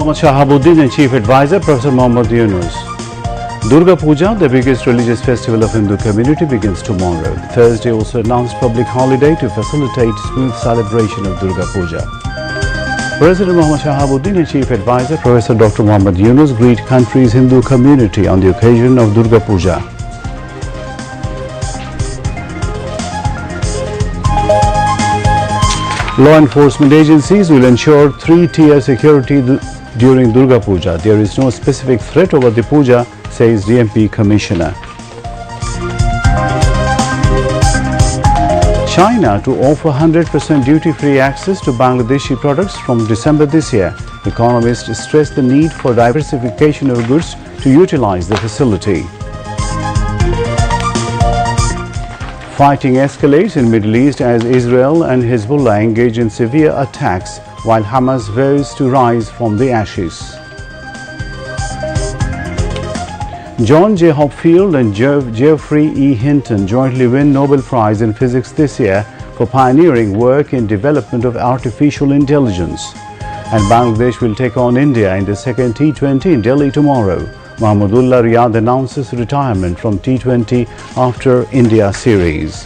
Mohammad Shahabuddin and Chief Advisor Professor Muhammad Yunus. Durga Puja, the biggest religious festival of Hindu community, begins tomorrow. Thursday also announced public holiday to facilitate smooth celebration of Durga Puja. President Mohammad Shahabuddin and Chief Advisor Professor Dr. Muhammad Yunus greet country's Hindu community on the occasion of Durga Puja. Law enforcement agencies will ensure three-tier security during Durga Puja. There is no specific threat over the puja, says DMP Commissioner. China to offer 100% duty-free access to Bangladeshi products from December this year. Economists stress the need for diversification of goods to utilize the facility. Fighting escalates in Middle East as Israel and Hezbollah engage in severe attacks while Hamas vows to rise from the ashes. John J. Hopfield and Geoffrey E. Hinton jointly win Nobel Prize in Physics this year for pioneering work in development of artificial intelligence. And Bangladesh will take on India in the second T20 in Delhi tomorrow. Mahmudullah Riyad announces retirement from T20 after India series.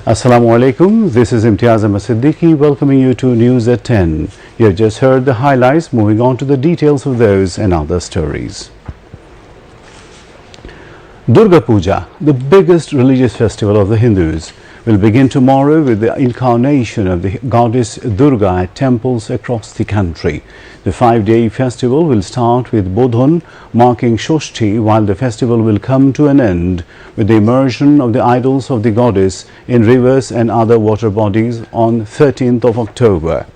Assalamu alaikum. This is Imtiaz Ahmed Siddiqui welcoming you to News at 10. You have just heard the highlights. Moving on to the details of those and other stories. Durga Puja, the biggest religious festival of the Hindus, will begin tomorrow with the incarnation of the goddess Durga at temples across the country. The 5-day festival will start with Bodhon marking Shoshti, while the festival will come to an end with the immersion of the idols of the goddess in rivers and other water bodies on 13th of October.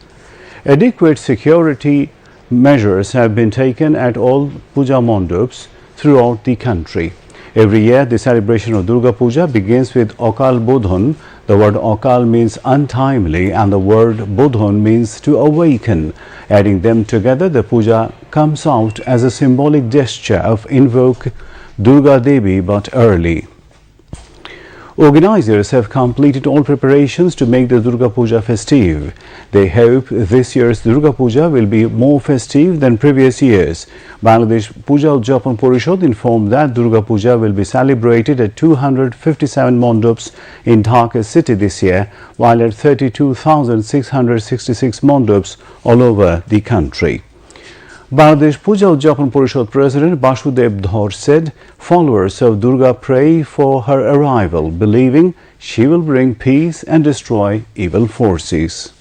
Adequate security measures have been taken at all puja mandaps throughout the country. Every year, the celebration of Durga Puja begins with Akal Bodhon. The word Akal means untimely and the word Bodhon means to awaken. Adding them together, the puja comes out as a symbolic gesture of invoke Durga Devi but early. Organizers have completed all preparations to make the Durga Puja festive. They hope this year's Durga Puja will be more festive than previous years. Bangladesh Puja Udjapon Porishad informed that Durga Puja will be celebrated at 257 mandaps in Dhaka city this year, while at 32,666 mandaps all over the country. Bangladesh Puja Udjapon Porishad President Basudeb Dhar said followers of Durga pray for her arrival, believing she will bring peace and destroy evil forces.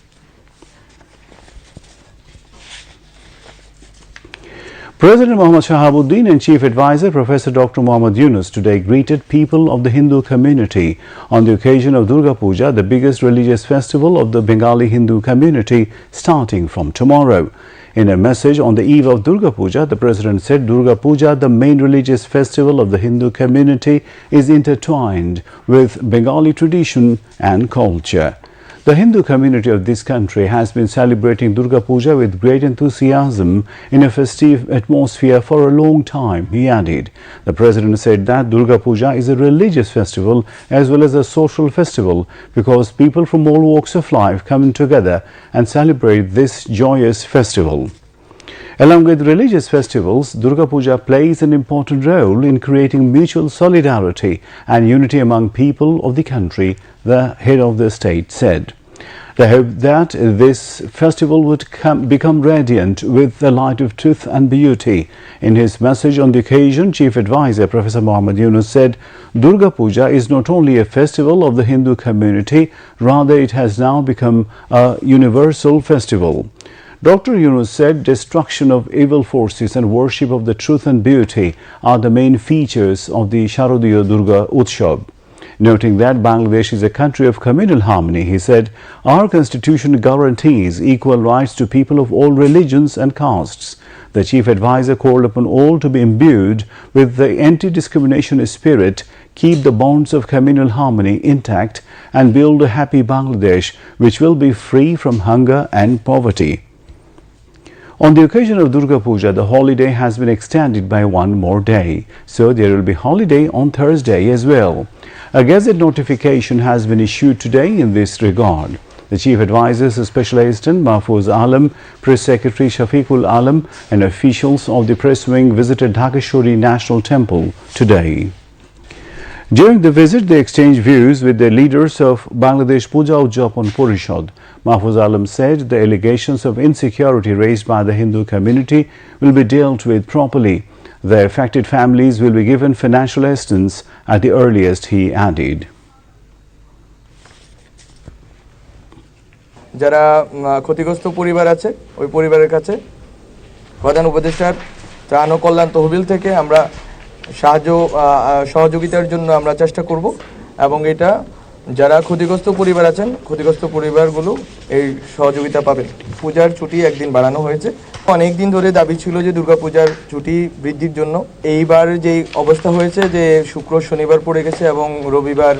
President Mohammad Shahabuddin and Chief Advisor Professor Dr. Muhammad Yunus today greeted people of the Hindu community on the occasion of Durga Puja, the biggest religious festival of the Bengali Hindu community, starting from tomorrow. In a message on the eve of Durga Puja, the President said Durga Puja, the main religious festival of the Hindu community, is intertwined with Bengali tradition and culture. The Hindu community of this country has been celebrating Durga Puja with great enthusiasm in a festive atmosphere for a long time, he added. The President said that Durga Puja is a religious festival as well as a social festival because people from all walks of life come together and celebrate this joyous festival. Along with religious festivals, Durga Puja plays an important role in creating mutual solidarity and unity among people of the country, the head of the state said. They hope that this festival would become radiant with the light of truth and beauty. In his message on the occasion, Chief Advisor Professor Muhammad Yunus said Durga Puja is not only a festival of the Hindu community, rather it has now become a universal festival. Dr. Yunus said destruction of evil forces and worship of the truth and beauty are the main features of the Sharadiya Durga Utsav. Noting that Bangladesh is a country of communal harmony, he said, our constitution guarantees equal rights to people of all religions and castes. The Chief Advisor called upon all to be imbued with the anti-discrimination spirit, keep the bonds of communal harmony intact and build a happy Bangladesh which will be free from hunger and poverty. On the occasion of Durga Puja, the holiday has been extended by one more day, so there will be holiday on Thursday as well. A Gazette notification has been issued today in this regard. The Chief Advisor's Special Assistant Mahfouz Alam, Press Secretary Shafiqul Alam and officials of the press wing visited Dhakeshwari National Temple today. During the visit, they exchanged views with the leaders of Bangladesh Puja Ujjapon Porishad. Mahfouz Alam said the allegations of insecurity raised by the Hindu community will be dealt with properly. The affected families will be given financial assistance at the earliest, he added. যারা ক্ষতিগ্রস্ত পরিবার আছে ওই পরিবারের কাছে প্রধান উপদেষ্টার ত্রাণ ও কল্যাণ তহবিল থেকে আমরা সহযোগিতার জন্য আমরা চেষ্টা করব এবং এটা যারা ক্ষতিগ্রস্ত পরিবার আছেন ক্ষতিগ্রস্ত পরিবারগুলো এই সহযোগিতা পাবেন। পূজার ছুটি একদিন বাড়ানো হয়েছে। অনেক দিন ধরে দাবি ছিল যে দুর্গা পূজার ছুটি বৃদ্ধির জন্য। এইবার যে অবস্থা হয়েছে যে শুক্র শনিবার পড়ে গেছে এবং রবিবার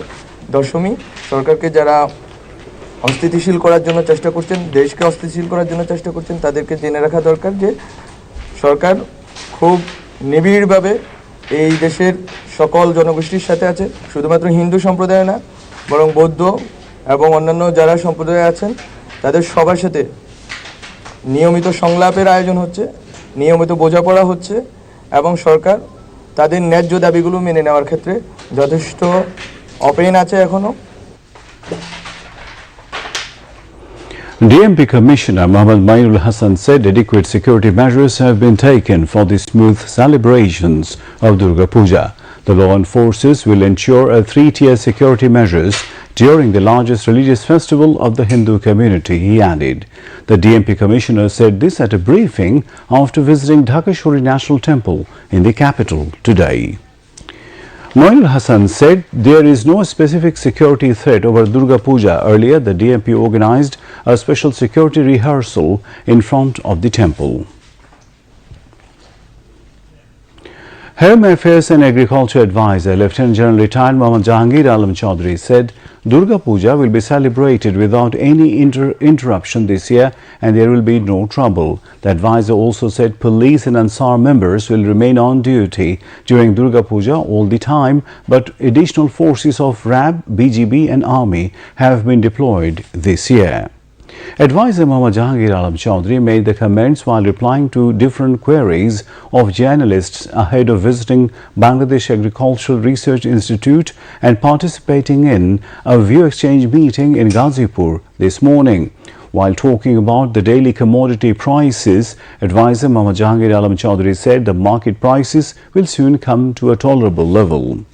দশমী, সরকারকে যারা অস্থিতিশীল করার জন্য চেষ্টা করছেন, দেশকে অস্থিতিশীল করার জন্য চেষ্টা করছেন, তাদেরকে জেনে রাখা দরকার যে সরকার খুব নিবিড়ভাবে এই দেশের সকল জনগোষ্ঠীর সাথে আছে। শুধুমাত্র হিন্দু সম্প্রদায় না, বরং বৌদ্ধ এবং অন্যান্য যারা সম্প্রদায় আছেন তাদের সবার সাথে নিয়মিত সংলাপের আয়োজন হচ্ছে, নিয়মিত বোঝাপড়া হচ্ছে এবং সরকার তাদের ন্যায্য দাবিগুলো মেনে নেওয়ার ক্ষেত্রে যথেষ্ট অপেন আছে এখনো। DMP Commissioner Mohammad Mainul Hassan said adequate security measures have been taken for the smooth celebrations of Durga Puja. The law enforcers will ensure a three-tier security measures during the largest religious festival of the Hindu community, he added. The DMP Commissioner said this at a briefing after visiting Dhakeshwari National Temple in the capital today. Mainul Hassan said there is no specific security threat over Durga Puja. Earlier, the DMP organized a special security rehearsal in front of the temple. Home Affairs and Agriculture Advisor Lieutenant General Retired Mohammad Jahangir Alam Chaudhary said Durga Puja will be celebrated without any interruption this year and there will be no trouble. The advisor also said police and Ansar members will remain on duty during Durga Puja all the time, but additional forces of RAB, BGB and Army have been deployed this year. Advisor Mohammad Jahangir Alam Chaudhary made the comments while replying to different queries of journalists ahead of visiting Bangladesh Agricultural Research Institute and participating in a view exchange meeting in Ghazipur this morning. While talking about the daily commodity prices, Advisor Mohammad Jahangir Alam Chaudhary said the market prices will soon come to a tolerable level.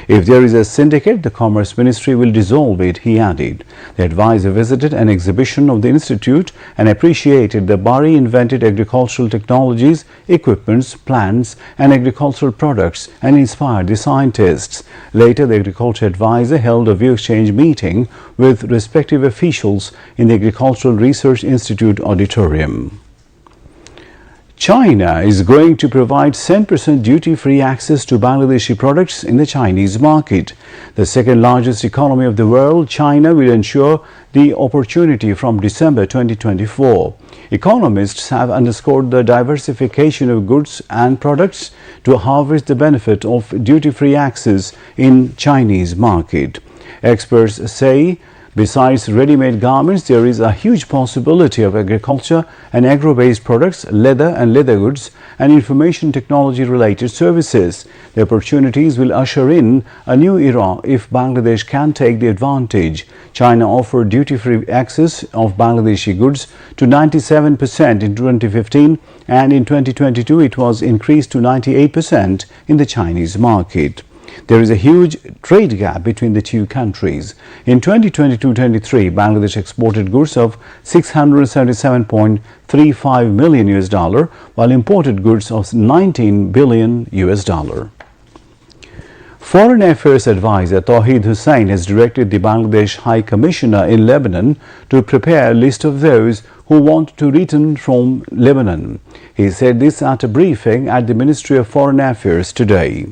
If there is a syndicate, the Commerce Ministry will dissolve it, he added. The advisor visited an exhibition of the institute and appreciated the Bari invented agricultural technologies, equipments, plants and agricultural products and inspired the scientists. Later, the agriculture advisor held a view exchange meeting with respective officials in the Agricultural Research Institute auditorium. China is going to provide 10% duty-free access to Bangladeshi products in the Chinese market. The second largest economy of the world, China will ensure the opportunity from December 2024. Economists have underscored the diversification of goods and products to harvest the benefit of duty-free access in Chinese market. Experts say besides ready-made garments, there is a huge possibility of agriculture and agro-based products, leather and leather goods, and information technology-related services. The opportunities will usher in a new era if Bangladesh can take the advantage. China offered duty-free access of Bangladeshi goods to 97% in 2015, and in 2022 it was increased to 98% in the Chinese market. There is a huge trade gap between the two countries. In 2022-23, Bangladesh exported goods of $677.35 million while imported goods of $19 billion. Foreign Affairs Advisor Tawhid Hussain has directed the Bangladesh High Commissioner in Lebanon to prepare a list of those who want to return from Lebanon. He said this at a briefing at the Ministry of Foreign Affairs today.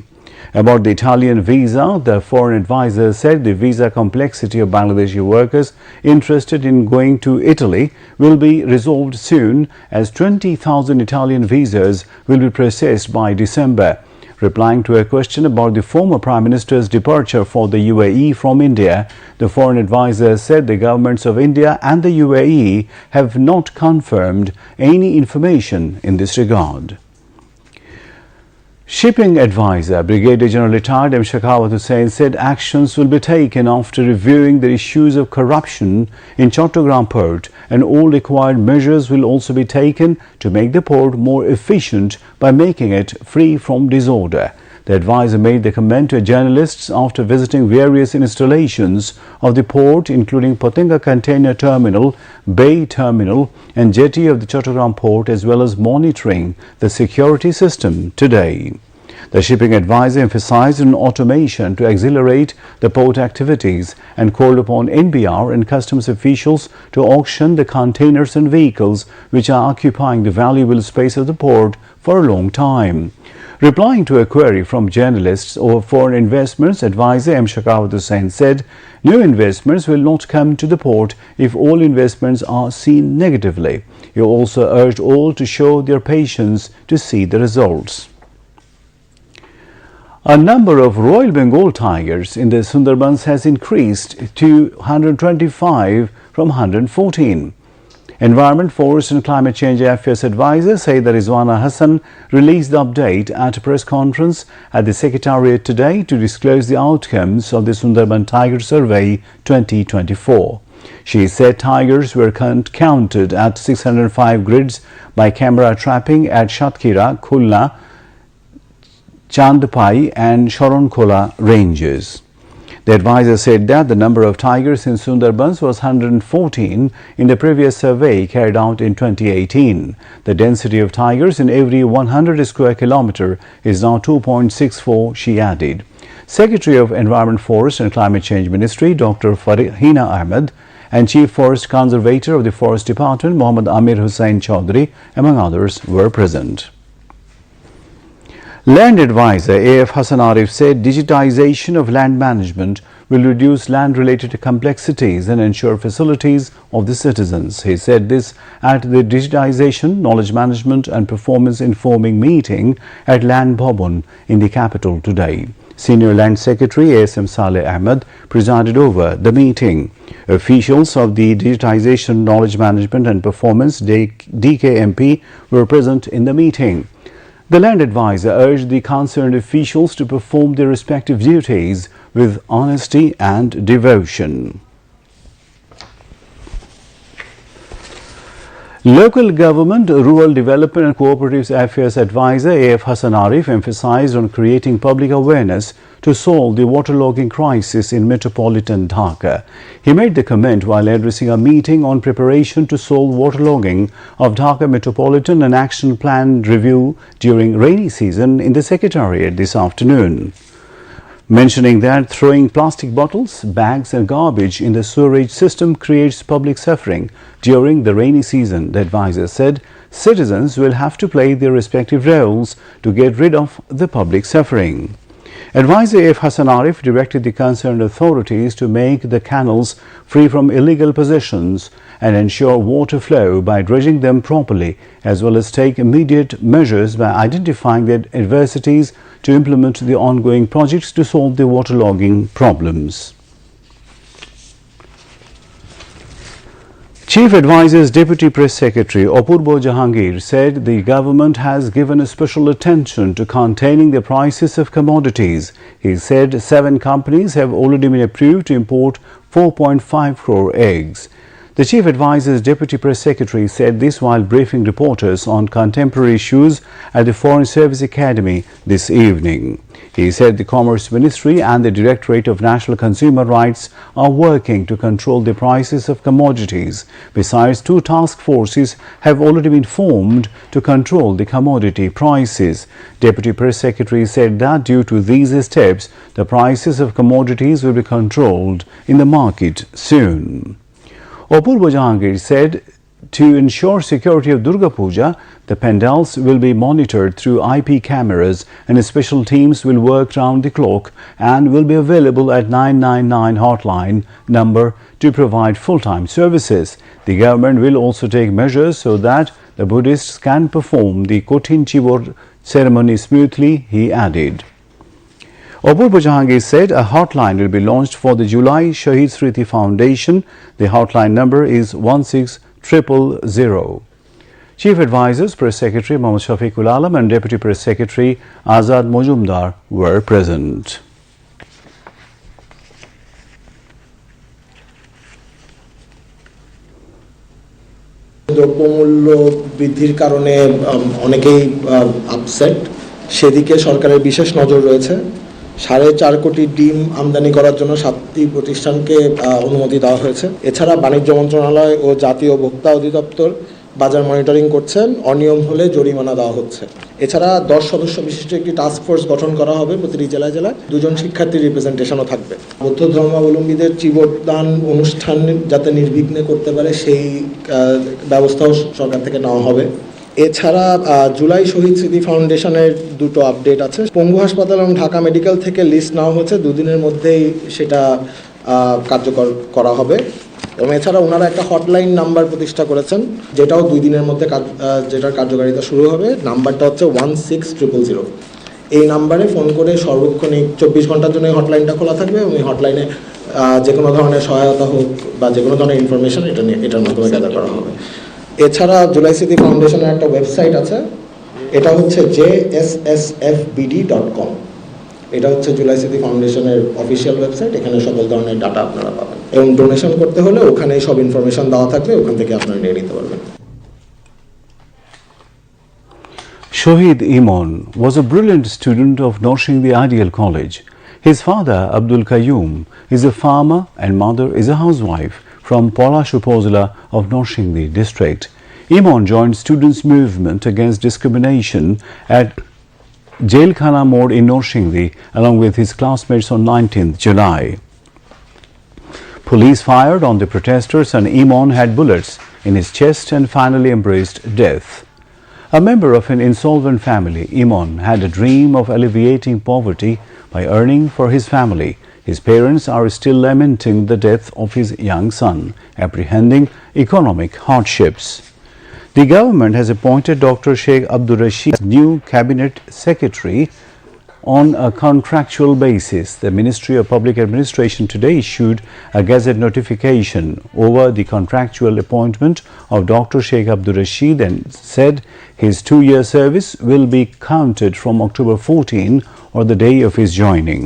About the Italian visa, the foreign advisor said the visa complexity of Bangladeshi workers interested in going to Italy will be resolved soon as 20,000 Italian visas will be processed by December. Replying to a question about the former Prime Minister's departure for the UAE from India, the foreign advisor said the governments of India and the UAE have not confirmed any information in this regard. Shipping advisor Brigadier General Retired M. Shekhawat Hussain said actions will be taken after reviewing the issues of corruption in Chattogram port, and all required measures will also be taken to make the port more efficient by making it free from disorder. The advisor made the comment to journalists after visiting various installations of the port, including Potinga Container Terminal, Bay Terminal and jetty of the Chattogram port, as well as monitoring the security system today. The shipping advisor emphasized on automation to accelerate the port activities and called upon NBR and customs officials to auction the containers and vehicles which are occupying the valuable space of the port for a long time. Replying to a query from journalists over foreign investments, advisor M. Shekhawat Hussain said new investments will not come to the port if all investments are seen negatively. He also urged all to show their patience to see the results. A number of Royal Bengal tigers in the Sundarbans has increased to 125 from 114. Environment, Forest and Climate Change Affairs Advisor Sayyida Rizwana Hassan released the update at a press conference at the Secretariat today to disclose the outcomes of the Sundarban Tiger Survey 2024. She said tigers were counted at 605 grids by camera trapping at Shatkira, Khulna, Chandpai and Sharonkola ranges. The advisor said that the number of tigers in Sundarbans was 114 in the previous survey carried out in 2018. The density of tigers in every 100 square kilometre is now 2.64, she added. Secretary of Environment, Forest and Climate Change Ministry, Dr. Farhina Ahmed, and Chief Forest Conservator of the Forest Department, Mohammad Amir Hussain Chaudhary, among others, were present. Land advisor A.F. Hassan Arif said digitization of land management will reduce land-related complexities and ensure facilities of the citizens. He said this at the Digitization, Knowledge Management and Performance Informing meeting at Land Bhavan in the capital today. Senior Land Secretary A.S.M. Saleh Ahmed presided over the meeting. Officials of the Digitization, Knowledge Management and Performance DKMP were present in the meeting. The land advisor urged the concerned officials to perform their respective duties with honesty and devotion. Local Government, Rural Development and Cooperative Affairs Advisor A.F. Hassan Arif emphasized on creating public awareness to solve the waterlogging crisis in metropolitan Dhaka. He made the comment while addressing a meeting on preparation to solve waterlogging of Dhaka Metropolitan and Action Plan review during rainy season in the Secretariat this afternoon. Mentioning that throwing plastic bottles, bags and garbage in the sewerage system creates public suffering during the rainy season, the advisor said citizens will have to play their respective roles to get rid of the public suffering. Advisor A.F. Hassan Arif directed the concerned authorities to make the canals free from illegal possessions and ensure water flow by dredging them properly, as well as take immediate measures by identifying the adversities to implement the ongoing projects to solve the waterlogging problems. Chief Advisor's Deputy Press Secretary Apurva Jahangir said the government has given a special attention to containing the prices of commodities. He said 7 companies have already been approved to import 4.5 crore eggs. The Chief Advisor's Deputy Press Secretary said this while briefing reporters on contemporary issues at the Foreign Service Academy this evening. He said the Commerce Ministry and the Directorate of National Consumer Rights are working to control the prices of commodities. Besides, 2 task forces have already been formed to control the commodity prices. Deputy Press Secretary said that due to these steps, the prices of commodities will be controlled in the market soon. Apurva Jahangir said to ensure security of Durga Puja, the pandals will be monitored through IP cameras and special teams will work round the clock and will be available at 999 hotline number to provide full-time services. The government will also take measures so that the Buddhists can perform the Kothin ceremony smoothly, he added. Apurva Jahangir said a hotline will be launched for the July Shahid Smriti Foundation. The hotline number is 16000. Chief Advisors, Press Secretary Mohammad Shafiqul Alam and Deputy Press Secretary Azad Mojumdar were present. দ্রব্যমূল্য বৃদ্ধির কারণে অনেকেই upset, সেদিকে সরকারের বিশেষ নজর রয়েছে। 4.5 কোটি ডিম আমদানি করার জন্য 7টি প্রতিষ্ঠানকে অনুমতি দেওয়া হয়েছে। এছাড়া বাণিজ্য মন্ত্রণালয় ও জাতীয় ভোক্তা অধিদপ্তর বাজার মনিটরিং করছেন, অনিয়ম হলে জরিমানা দেওয়া হচ্ছে। এছাড়া 10 সদস্য বিশিষ্ট একটি টাস্ক ফোর্স গঠন করা হবে। প্রতিটি জেলায় 2জন শিক্ষার্থীর রিপ্রেজেন্টেশনও থাকবে। বৌদ্ধ ধর্মাবলম্বীদের চিবদান অনুষ্ঠান যাতে নির্বিঘ্নে করতে পারে সেই ব্যবস্থাও সরকার থেকে নেওয়া হবে। এছাড়া জুলাই শহীদ স্মৃতি ফাউন্ডেশনের 2টো আপডেট আছে। পঙ্গু হাসপাতাল এবং ঢাকা মেডিকেল থেকে লিস্ট নেওয়া হচ্ছে, 2 দিনের মধ্যেই সেটা কার্যকর করা হবে। এবং এছাড়া ওনারা একটা হটলাইন নাম্বার প্রতিষ্ঠা করেছেন, যেটাও 2 দিনের মধ্যে যেটার কার্যকারিতা শুরু হবে। নাম্বারটা হচ্ছে 16000। এই নাম্বারে ফোন করে সর্বক্ষণিক 24 ঘন্টার জন্য এই হটলাইনটা খোলা থাকবে এবং এই হটলাইনে যে কোনো ধরনের সহায়তা হোক বা যে কোনো ধরনের ইনফরমেশন এটার মাধ্যমে গ্যাদার করা হবে। এছাড়া জুলাই স্মৃতি ফাউন্ডেশনের একটা ওয়েবসাইট আছে, এটা হচ্ছে jssfbd.com। এটা হচ্ছে জুলাই স্মৃতি ফাউন্ডেশনের অফিসিয়াল ওয়েবসাইট। এখানে সকল ধরনের ডাটা আপনারা পাবেন এবং ডোনেশন করতে হলে ওখানে সব ইনফরমেশন দেওয়া থাকবে, ওখান থেকে আপনারা নিয়ে নিতে পারবেন। Shahid Imon was a brilliant student of Norshingdi Ideal College. His father, Abdul Qayyum, is a farmer and mother is a housewife from Polashu Upazila of Norshingdi district. Imon joined students' movement against discrimination at Jailkhana Mode in Norshingdi along with his classmates on 19th July. Police fired on the protesters and Imon had bullets in his chest and finally embraced death. A member of an insolvent family, Imon had a dream of alleviating poverty by earning for his family. His parents are still lamenting the death of his young son, apprehending economic hardships. The government has appointed Dr. Sheikh Abdul Rashid as new cabinet secretary on a contractual basis. The Ministry of Public Administration today issued a gazette notification over the contractual appointment of Dr. Sheikh Abdul Rashid and said his 2-year service will be counted from October 14 or the day of his joining.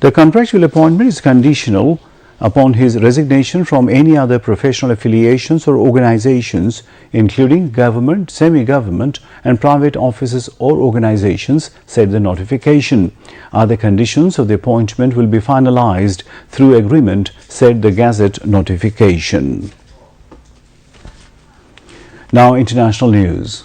The contractual appointment is conditional upon his resignation from any other professional affiliations or organizations, including government, semi-government and private offices or organizations, said the notification. Other conditions of the appointment will be finalized through agreement, said the Gazette notification. Now, international news.